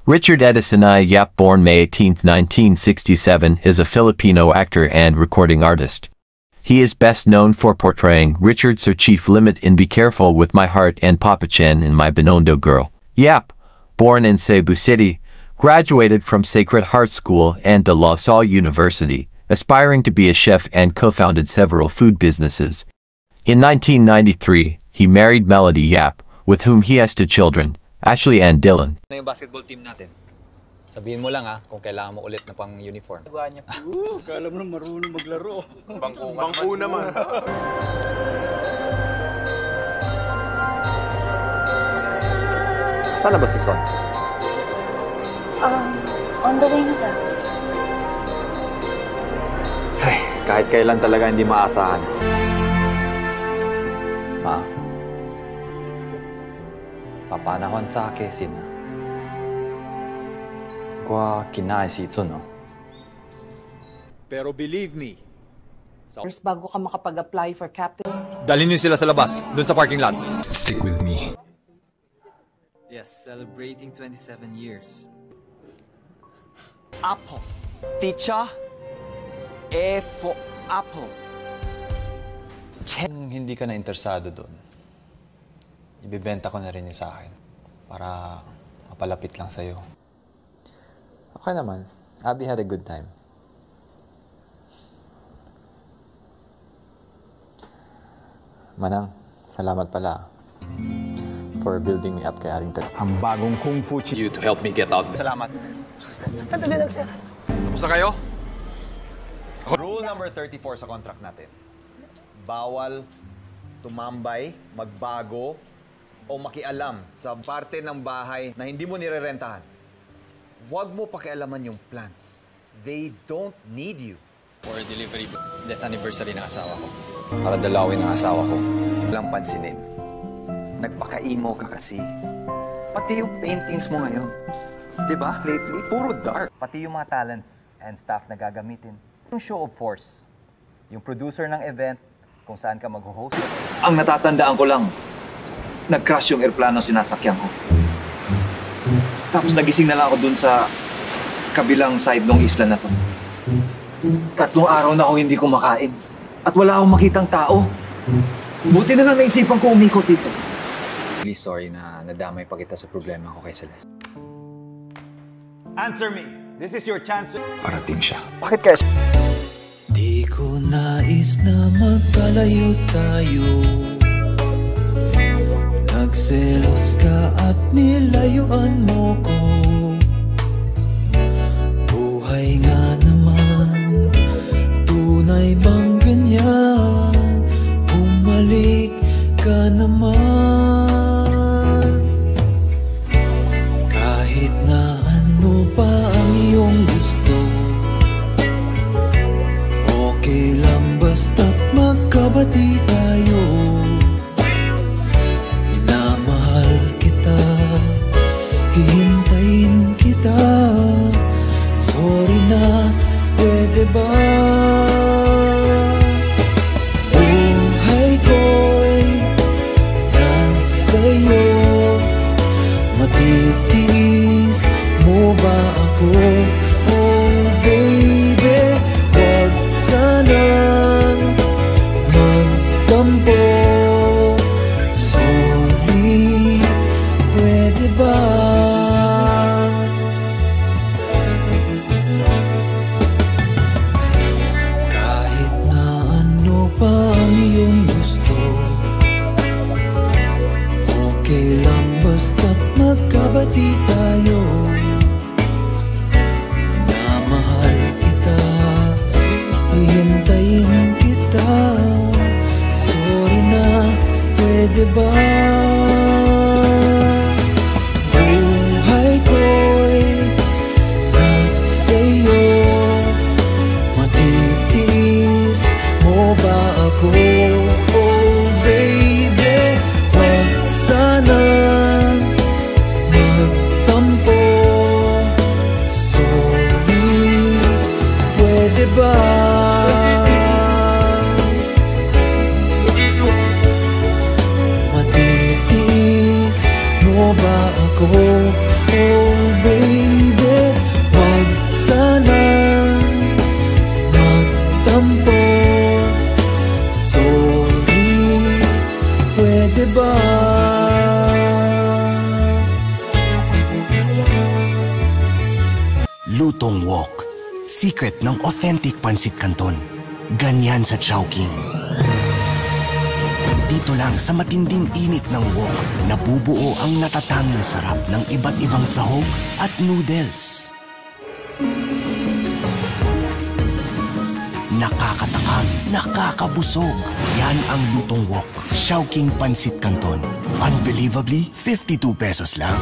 Richard Edison I. Yap, born May 18, 1967, is a Filipino actor and recording artist. He is best known for portraying Richard Sir Chief Limit in Be Careful with My Heart and Papa Chen in My Binondo Girl. Yap, born in Cebu City, graduated from Sacred Heart School and De La Salle University, aspiring to be a chef and co-founded several food businesses. In 1993, he married Melody Yap, with whom he has two children, Ashley and Dylan. Na yung basketball team natin. Sabihin mo lang ha, kung kailangan mo ulit na pang uniform. Kala mo na marunong maglaro. Bangko naman. Saan na ba si Son? On the way na daw. Ay, kahit kailan talaga hindi maasahan. Ma, papanahon sa akin na. Kwa kinain si Itsun, no? Pero believe me, First, bago ka makapag-apply for captain. Dalhin niyo sila sa labas, dun sa parking lot. Stick with me. Yes, celebrating 27 years. Apple. Teacher, A for apple. Kung hindi ka na interesado dun, ibibenta ko na rin yung sa akin para mapalapit lang sa'yo. Okay naman. Abby had a good time. Manang, salamat pala for building me up kay Arrington. Ang bagong Kung Fu You to help me get out. Salamat. Tapos na kayo? Rule number 34 sa contract natin. Bawal tumambay, magbago, o makialam sa parte ng bahay na hindi mo nirerentahan. Huwag mo pakialaman yung plants. They don't need you. For delivery, death anniversary ng asawa ko. Para dalawin ng asawa ko. Walang pansinin. Nagpaka-emo ka kasi. Pati yung paintings mo ngayon. Diba? Lately, puro dark. Pati yung mga talents and staff na gagamitin. Yung show of force. Yung producer ng event, kung saan ka mag-host. Ang natatandaan ko lang, nag-crash yung airplano sinasakyan ko. Tapos nagising na lang ako dun sa kabilang side ng isla na to. 3 araw na ako hindi kumakain. At wala akong makitang tao. Buti na lang naisipan ko umikot dito. Really sorry na nadamay pa kita sa problema ko kay Celeste. Answer me. This is your chance. Parating siya. Bakit kaya? Di ko nais na magkalayo tayo. Nagselos ka at nilayuan mo ko. Buhay nga naman, tunay bang ganyan? Bumalik ka naman. Kahit na ano pa ang iyong gusto, okay lang basta't magkabati tayo. Minamahal kita, hihintayin kita. Sorry na, pwede ba? Buhay ko'y nasa sa'yo. Matitiis mo ba ako? Oh baby, wag sanang magtampo. Sorry, pwede ba? Kahit na ano pa ang iyong gusto, okay lang basta't magkabati tayo. Minamahal kita, hihintayin kita. Sorry na, pwede ba? Buhay ko'y nasa iyo. Matitiis mo ba ako? Oh baby, wag sana magtampo. Sorry, pwede ba? Matitiis Lutong Wok. Secret ng authentic Pansit Canton. Ganyan sa Chowking. Dito lang sa matinding init ng wok, nabubuo ang natatanging sarap ng iba't ibang sahog at noodles. Nakakatakam, nakakabusog. Yan ang Lutong Wok. Chowking Pansit Canton. Unbelievably, 52 pesos lang.